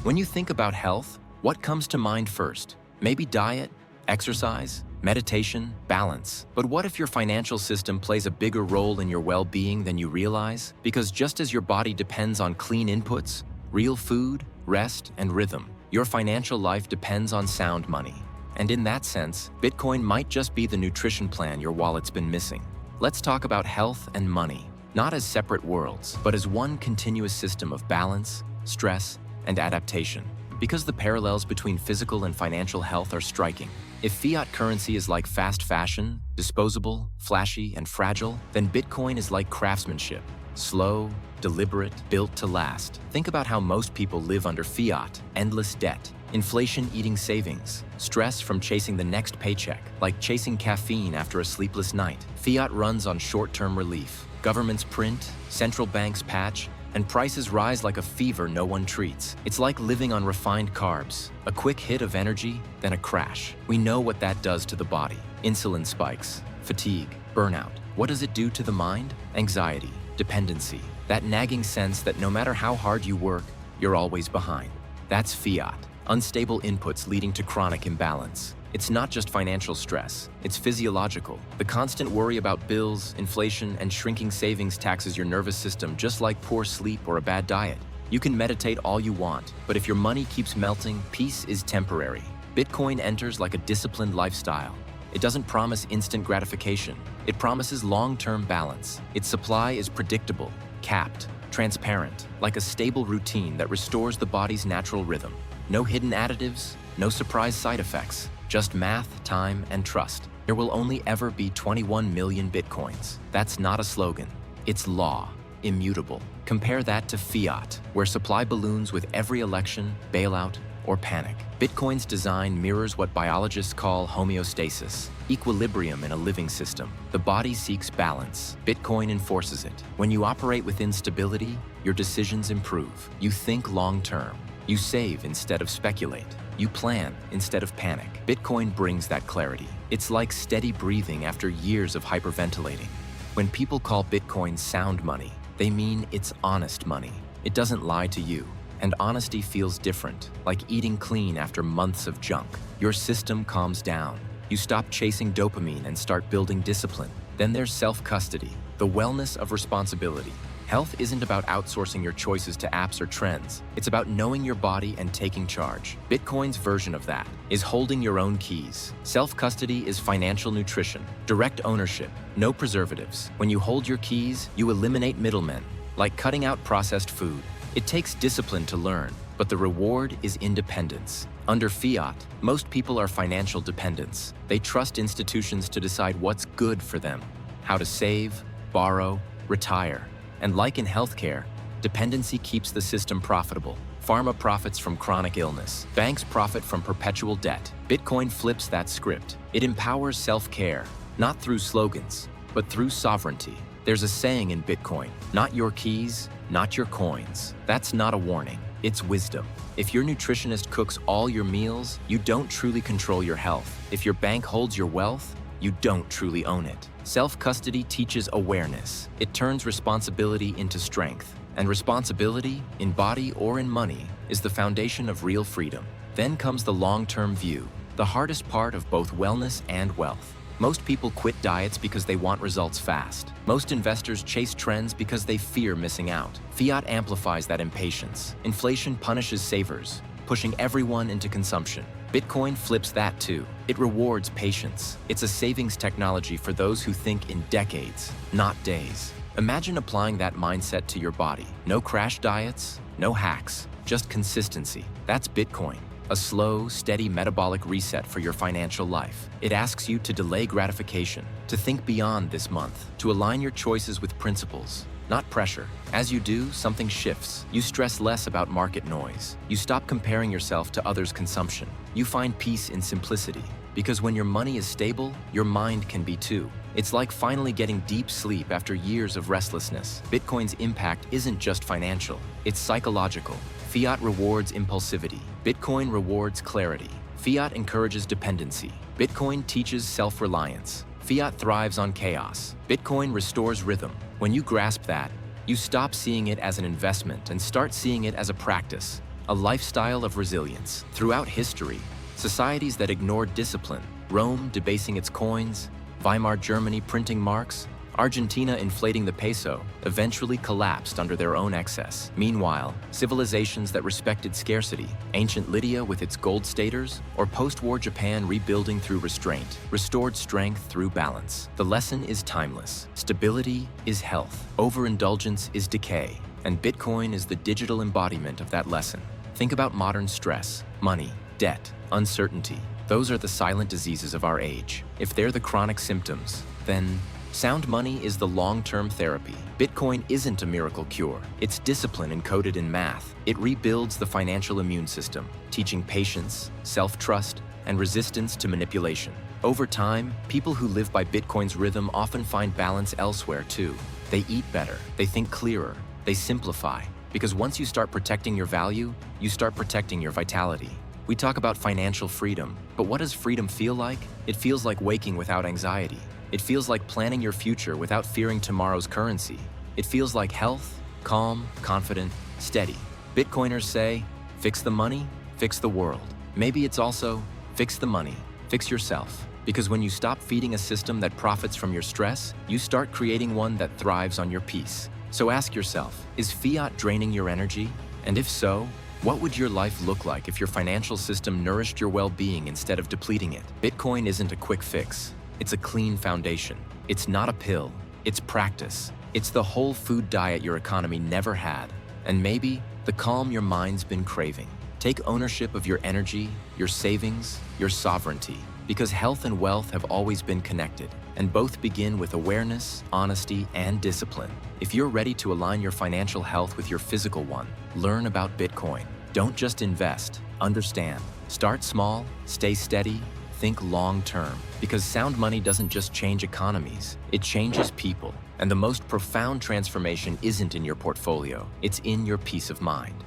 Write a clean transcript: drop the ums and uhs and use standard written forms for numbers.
When you think about health, what comes to mind first? Maybe diet, exercise, meditation, balance. But what if your financial system plays a bigger role in your well-being than you realize? Because just as your body depends on clean inputs, real food, rest, and rhythm, your financial life depends on sound money. And in that sense, Bitcoin might just be the nutrition plan your wallet's been missing. Let's talk about health and money, not as separate worlds, but as one continuous system of balance, stress, and adaptation. Because the parallels between physical and financial health are striking. If fiat currency is like fast fashion, disposable, flashy, and fragile, then Bitcoin is like craftsmanship, slow, deliberate, built to last. Think about how most people live under fiat, endless debt, inflation eating savings, stress from chasing the next paycheck, like chasing caffeine after a sleepless night. Fiat runs on short-term relief. Governments print, central banks patch, and prices rise like a fever no one treats. It's like living on refined carbs. A quick hit of energy, then a crash. We know what that does to the body. Insulin spikes, fatigue, burnout. What does it do to the mind? Anxiety, dependency. That nagging sense that no matter how hard you work, you're always behind. That's fiat. Unstable inputs leading to chronic imbalance. It's not just financial stress, it's physiological. The constant worry about bills, inflation, and shrinking savings taxes your nervous system just like poor sleep or a bad diet. You can meditate all you want, but if your money keeps melting, peace is temporary. Bitcoin enters like a disciplined lifestyle. It doesn't promise instant gratification. It promises long-term balance. Its supply is predictable, capped, transparent, like a stable routine that restores the body's natural rhythm. No hidden additives, no surprise side effects. Just math, time, and trust. There will only ever be 21 million Bitcoins. That's not a slogan. It's law, immutable. Compare that to fiat, where supply balloons with every election, bailout, or panic. Bitcoin's design mirrors what biologists call homeostasis, equilibrium in a living system. The body seeks balance. Bitcoin enforces it. When you operate within stability, your decisions improve. You think long-term. You save instead of speculate. You plan instead of panic. Bitcoin brings that clarity. It's like steady breathing after years of hyperventilating. When people call Bitcoin sound money, they mean it's honest money. It doesn't lie to you. And honesty feels different, like eating clean after months of junk. Your system calms down. You stop chasing dopamine and start building discipline. Then there's self-custody, the wellness of responsibility. Health isn't about outsourcing your choices to apps or trends. It's about knowing your body and taking charge. Bitcoin's version of that is holding your own keys. Self-custody is financial nutrition, direct ownership, no preservatives. When you hold your keys, you eliminate middlemen, like cutting out processed food. It takes discipline to learn, but the reward is independence. Under fiat, most people are financial dependents. They trust institutions to decide what's good for them, how to save, borrow, retire. And like in healthcare, dependency keeps the system profitable. Pharma profits from chronic illness. Banks profit from perpetual debt. Bitcoin flips that script. It empowers self-care, not through slogans, but through sovereignty. There's a saying in Bitcoin, not your keys, not your coins. That's not a warning, it's wisdom. If your nutritionist cooks all your meals, you don't truly control your health. If your bank holds your wealth, you don't truly own it. Self-custody teaches awareness. It turns responsibility into strength. And responsibility, in body or in money, is the foundation of real freedom. Then comes the long-term view, the hardest part of both wellness and wealth. Most people quit diets because they want results fast. Most investors chase trends because they fear missing out. Fiat amplifies that impatience. Inflation punishes savers, pushing everyone into consumption. Bitcoin flips that too. It rewards patience. It's a savings technology for those who think in decades, not days. Imagine applying that mindset to your body. No crash diets, no hacks, just consistency. That's Bitcoin. A slow, steady metabolic reset for your financial life. It asks you to delay gratification, to think beyond this month, to align your choices with principles, not pressure. As you do, something shifts. You stress less about market noise. You stop comparing yourself to others' consumption. You find peace in simplicity. Because when your money is stable, your mind can be too. It's like finally getting deep sleep after years of restlessness. Bitcoin's impact isn't just financial, it's psychological. Fiat rewards impulsivity. Bitcoin rewards clarity. Fiat encourages dependency. Bitcoin teaches self-reliance. Fiat thrives on chaos. Bitcoin restores rhythm. When you grasp that, you stop seeing it as an investment and start seeing it as a practice. a lifestyle of resilience. Throughout history, societies that ignored discipline, Rome debasing its coins, Weimar Germany printing marks, Argentina inflating the peso, eventually collapsed under their own excess. Meanwhile, civilizations that respected scarcity, ancient Lydia with its gold staters, or post-war Japan rebuilding through restraint, restored strength through balance. The lesson is timeless. Stability is health. Overindulgence is decay. And Bitcoin is the digital embodiment of that lesson. Think about modern stress, money, debt, uncertainty. Those are the silent diseases of our age. If they're the chronic symptoms, then sound money is the long-term therapy. Bitcoin isn't a miracle cure. It's discipline encoded in math. It rebuilds the financial immune system, teaching patience, self-trust, and resistance to manipulation. Over time, people who live by Bitcoin's rhythm often find balance elsewhere too. They eat better, they think clearer, they simplify. Because once you start protecting your value, you start protecting your vitality. We talk about financial freedom, but what does freedom feel like? It feels like waking without anxiety. It feels like planning your future without fearing tomorrow's currency. It feels like health, calm, confident, steady. Bitcoiners say, fix the money, fix the world. Maybe it's also, fix the money, fix yourself. Because when you stop feeding a system that profits from your stress, you start creating one that thrives on your peace. So ask yourself, is fiat draining your energy? And if so, what would your life look like if your financial system nourished your well-being instead of depleting it? Bitcoin isn't a quick fix. It's a clean foundation. It's not a pill. It's practice. It's the whole food diet your economy never had. And maybe the calm your mind's been craving. Take ownership of your energy, your savings, your sovereignty. Because health and wealth have always been connected, and both begin with awareness, honesty, and discipline. If you're ready to align your financial health with your physical one, learn about Bitcoin. Don't just invest, understand. Start small, stay steady, think long-term. Because sound money doesn't just change economies, it changes people. And the most profound transformation isn't in your portfolio, it's in your peace of mind.